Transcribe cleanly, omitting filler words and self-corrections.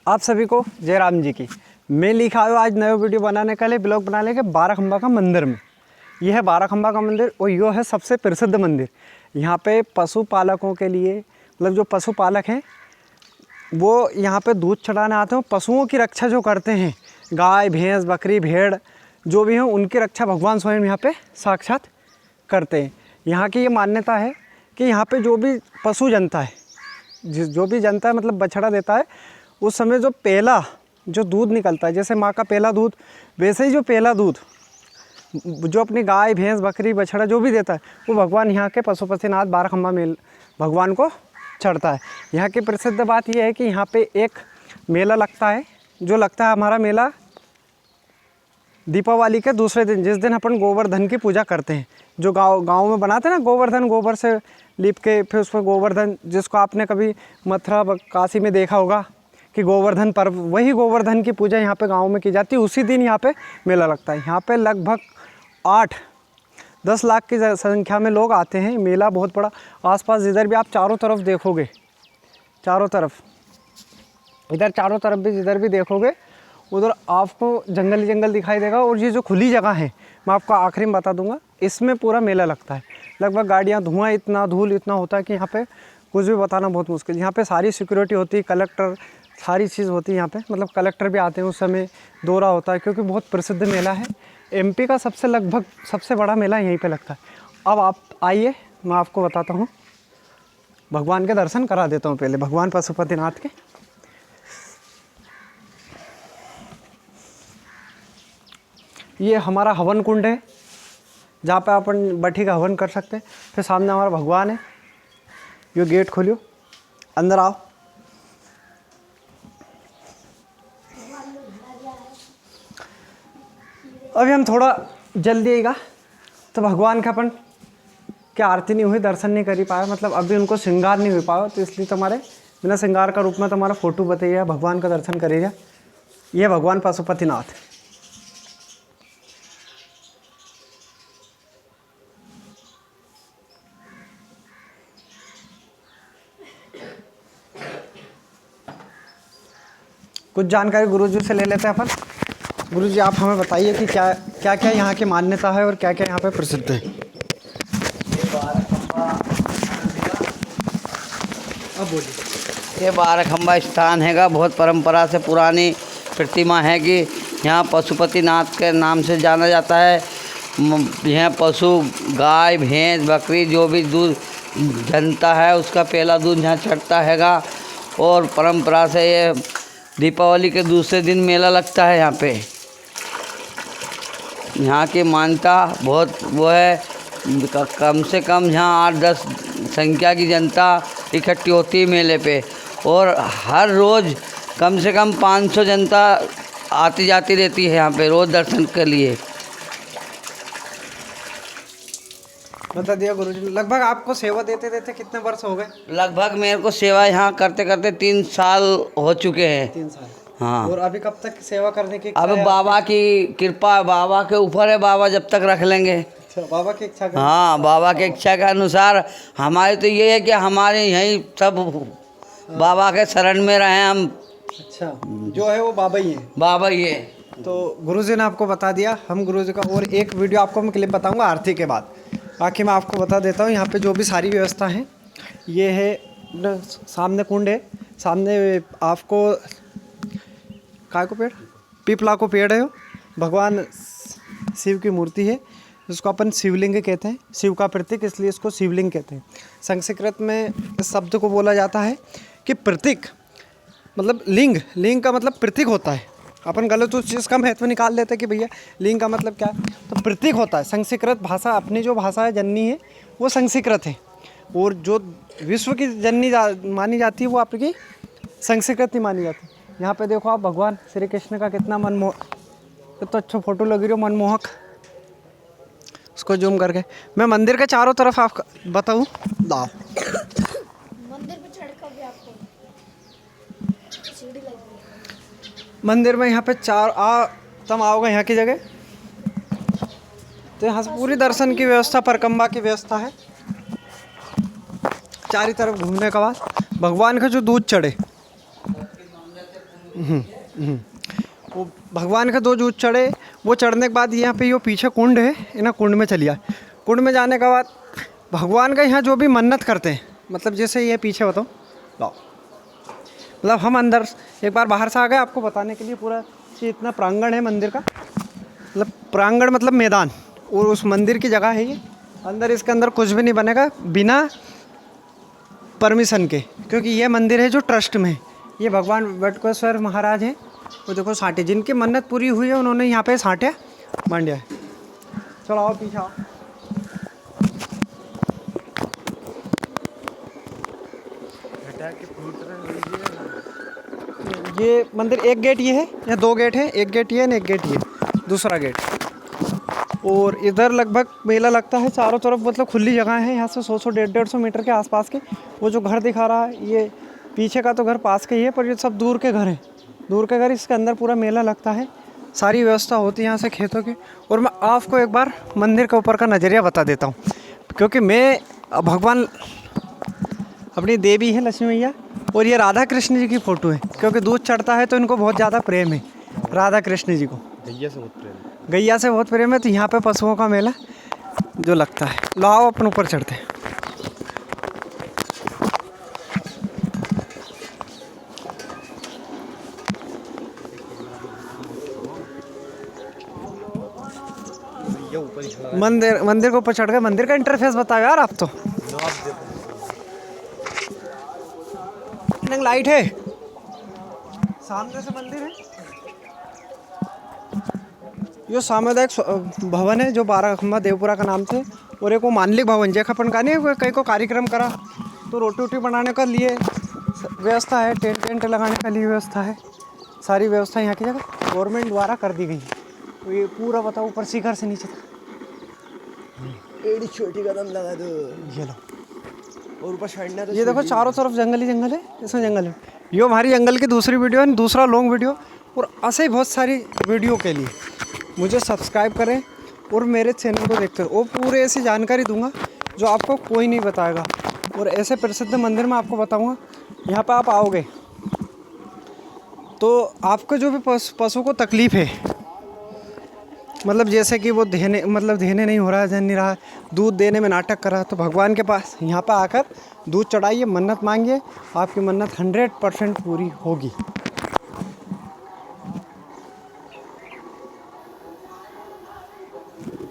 आप सभी को जय राम जी की। मैं लिखा हूँ आज नया वीडियो बनाने के लिए, ब्लॉग बनाने के बाराखंबा का मंदिर में। यह है बाराखंबा का मंदिर और यो है सबसे प्रसिद्ध मंदिर। यहाँ पे पशुपालकों के लिए, मतलब जो पशुपालक हैं वो यहाँ पे दूध चढ़ाने आते हैं। पशुओं की रक्षा जो करते हैं, गाय भैंस बकरी भेड़ जो भी हैं, उनकी रक्षा भगवान स्वयं यहाँ पे साक्षात करते हैं। यहाँ की ये मान्यता है कि यहाँ पे जो भी पशु जनता है, जो भी जनता है मतलब बछड़ा देता है, उस समय जो पहला जो दूध निकलता है, जैसे माँ का पहला दूध, वैसे ही जो पहला दूध जो अपनी गाय भैंस बकरी बछड़ा जो भी देता है, वो भगवान यहाँ के पशुपतिनाथ बाराखंबा मेल भगवान को चढ़ता है। यहाँ की प्रसिद्ध बात यह है कि यहाँ पे एक मेला लगता है, जो लगता है हमारा मेला दीपावली के दूसरे दिन, जिस दिन अपन गोवर्धन की पूजा करते हैं। जो गाँव में बनाते हैं ना गोवर्धन, गोबर से लीप के फिर उस पर गोवर्धन, जिसको आपने कभी मथुरा काशी में देखा होगा कि गोवर्धन पर्व, वही गोवर्धन की पूजा यहाँ पे गांव में की जाती है। उसी दिन यहाँ पे मेला लगता है। यहाँ पे लगभग 8-10 लाख की संख्या में लोग आते हैं। मेला बहुत बड़ा, आसपास जिधर भी आप चारों तरफ देखोगे, चारों तरफ इधर चारों तरफ भी जिधर भी देखोगे उधर आपको जंगल ही जंगल दिखाई देगा। और ये जो खुली जगह है, मैं आपको आखिरी में बता दूंगा, इसमें पूरा मेला लगता है। लगभग गाड़ियाँ, धुआं इतना, धूल इतना होता है कि यहाँ पे कुछ भी बताना बहुत मुश्किल। यहाँ पे सारी सिक्योरिटी होती है, कलेक्टर, सारी चीज़ होती है यहाँ पे। मतलब कलेक्टर भी आते हैं, उस समय दौरा होता है, क्योंकि बहुत प्रसिद्ध मेला है। एमपी का लगभग सबसे बड़ा मेला यहीं पे लगता है। अब आप आइए, मैं आपको बताता हूँ, भगवान के दर्शन करा देता हूँ पहले, भगवान पशुपतिनाथ के। ये हमारा हवन कुंड है, जहाँ पे अपन बठी का हवन कर सकते हैं। फिर सामने हमारा भगवान है। ये गेट खोलियो, अंदर आओ। अभी हम थोड़ा जल्दी आएगा तो भगवान का अपन क्या आरती नहीं हुई, दर्शन नहीं कर पाया, मतलब अभी उनको श्रृंगार नहीं हो पाया, तो इसलिए तुम्हारे बिना श्रृंगार का रूप में तुम्हारा फोटो बताइए, भगवान का दर्शन करिएगा। ये भगवान पशुपतिनाथ। कुछ जानकारी गुरुजी से ले लेते हैं अपन। गुरुजी आप हमें बताइए कि क्या क्या क्या यहाँ की मान्यता है और क्या क्या यहाँ पे प्रसिद्ध है। अब बोलिए। ये बाराखंबा स्थान हैगा, बहुत परंपरा से पुरानी प्रतिमा है कि यहाँ पशुपतिनाथ के नाम से जाना जाता है। यहाँ पशु गाय भैंस बकरी जो भी दूध जनता है, उसका पहला दूध यहाँ चढ़ता हैगा। और परंपरा से ये दीपावली के दूसरे दिन मेला लगता है। यहाँ पे यहाँ की मान्यता बहुत वो है, कम से कम यहाँ 8-10 संख्या की जनता इकट्ठी होती है मेले पे। और हर रोज़ कम से कम 500 जनता आती जाती रहती है यहाँ पे रोज़ दर्शन के लिए। बता दिया गुरुजी। लगभग आपको सेवा देते देते कितने वर्ष हो गए? लगभग मेरे को सेवा यहाँ करते करते 3 साल हो चुके हैं। 3 साल। हाँ। और अभी कब तक सेवा करने की? अब बाबा की कृपा, बाबा के ऊपर है, बाबा जब तक रख लेंगे। अच्छा, बाबा की इच्छा। हाँ, बाबा की इच्छा के अनुसार हमारी तो ये है कि हमारे यहीं सब बाबा के शरण में रहें हम। अच्छा, जो है वो बाबा ही है। बाबा ही है। तो गुरुजी ने आपको बता दिया। हम गुरुजी का और एक वीडियो आपको मैं क्लिप बताऊंगा आरती के बाद। बाकी मैं आपको बता देता हूँ यहाँ पे जो भी सारी व्यवस्था है। ये है सामने कुंड है, सामने आपको काय को पेड़, पीपला को पेड़ है। भगवान शिव की मूर्ति है, जिसको अपन शिवलिंग कहते हैं, शिव का प्रतीक, इसलिए इसको शिवलिंग कहते हैं। संस्कृत में इस शब्द को बोला जाता है कि प्रतीक मतलब लिंग, लिंग का मतलब प्रतीक होता है। अपन गलत उस चीज़ का महत्व निकाल लेते हैं कि भैया लिंग का मतलब क्या है, तो प्रतीक होता है। संस्कृत भाषा, अपनी जो भाषा है जननी है वो संस्कृत है, और जो विश्व की जननी मानी जाती है वो आपकी संस्कृत ही मानी जाती है। यहाँ पे देखो आप, भगवान श्री कृष्ण का कितना तो अच्छा फोटो लग रही हो, मनमोहक। उसको जूम करके मैं मंदिर के चारों तरफ आप बताऊँ। लाओ, मंदिर पे चढ़कर भी आपको सीढ़ी लगी। मंदिर में यहाँ पे तुम आओगे यहाँ की जगह, तो यहाँ से पूरी दर्शन की व्यवस्था, परिक्रमा की व्यवस्था है। चारों तरफ घूमने के बाद भगवान का जो दूध चढ़े, वो भगवान का 2 दूध चढ़े, वो चढ़ने के बाद यहाँ पे ये पीछे कुंड है, ना कुंड में चलिए। कुंड में जाने के बाद भगवान का यहाँ जो भी मन्नत करते हैं, मतलब जैसे ये पीछे बताओ लाओ, मतलब हम अंदर एक बार बाहर से आ गए आपको बताने के लिए पूरा ये इतना प्रांगण है मंदिर का, मतलब प्रांगण मतलब मैदान, और उस मंदिर की जगह है ये। अंदर इसके अंदर कुछ भी नहीं बनेगा बिना परमिशन के, क्योंकि ये मंदिर है जो ट्रस्ट में है। ये भगवान वटकेश्वर महाराज हैं, वो देखो साटे जिनकी मन्नत पूरी हुई है उन्होंने यहाँ पे साटे मांडिया है। चलो आओ पीछे आओ। ये मंदिर एक गेट ये है या 2 गेट है, एक गेट ये है, एक गेट ये, दूसरा गेट। और इधर लगभग मेला लगता है चारों तरफ, मतलब खुली जगह है। यहाँ से 100-150 मीटर के आसपास के। वो जो घर दिखा रहा है ये पीछे का तो घर पास के ही है, पर ये सब दूर के घर हैं, दूर के घर। इसके अंदर पूरा मेला लगता है, सारी व्यवस्था होती है यहाँ से खेतों की। और मैं आपको एक बार मंदिर के ऊपर का नज़रिया बता देता हूँ, क्योंकि मैं भगवान अपनी देवी है लक्ष्मी मैया, और ये राधा कृष्ण जी की फ़ोटो है, क्योंकि दूध चढ़ता है तो इनको बहुत ज़्यादा प्रेम है राधा कृष्ण जी को। गैया से बहुत प्रेम है, गैया से बहुत प्रेम है। तो यहाँ पे पशुओं का मेला जो लगता है। लाओ अपन ऊपर चढ़ते हैं। मंदिर के ऊपर चढ़ गए। मंदिर का इंटरफेस बताओ यार आप तो। लाइट है सामने से मंदिर है। यो सामुदायिक भवन है जो 12 खंबा देवपुरा का नाम से, और एक वो मानलिक भवन जैसा अपन का नहीं, कहीं को कार्यक्रम करा तो रोटी वोटी बनाने का लिए व्यवस्था है, टेंट लगाने का लिए व्यवस्था है। सारी व्यवस्था यहाँ की जगह गवर्नमेंट द्वारा कर दी गई है। तो ये पूरा बताओ ऊपर शिखर से नीचे तक एड़ी छोटी कदम लगा दो, ये लो। और ऊपर चढ़ना तो ये देखो चारों तरफ जंगल ही जंगल है, इसमें जंगल है। ये हमारी जंगल की दूसरी वीडियो है, दूसरा लॉन्ग वीडियो। और ऐसे ही बहुत सारी वीडियो के लिए मुझे सब्सक्राइब करें और मेरे चैनल को देखते रहो। वो पूरे ऐसी जानकारी दूंगा जो आपको कोई नहीं बताएगा, और ऐसे प्रसिद्ध मंदिर में आपको बताऊंगा। यहाँ पर आप आओगे तो आपको जो भी पशु को तकलीफ़ है, मतलब जैसे कि वो देने नहीं हो रहा है, जन नहीं रहा, दूध देने में नाटक कर रहा है, तो भगवान के पास यहाँ पर आकर दूध चढ़ाइए, मन्नत मांगिए, आपकी मन्नत 100% पूरी होगी।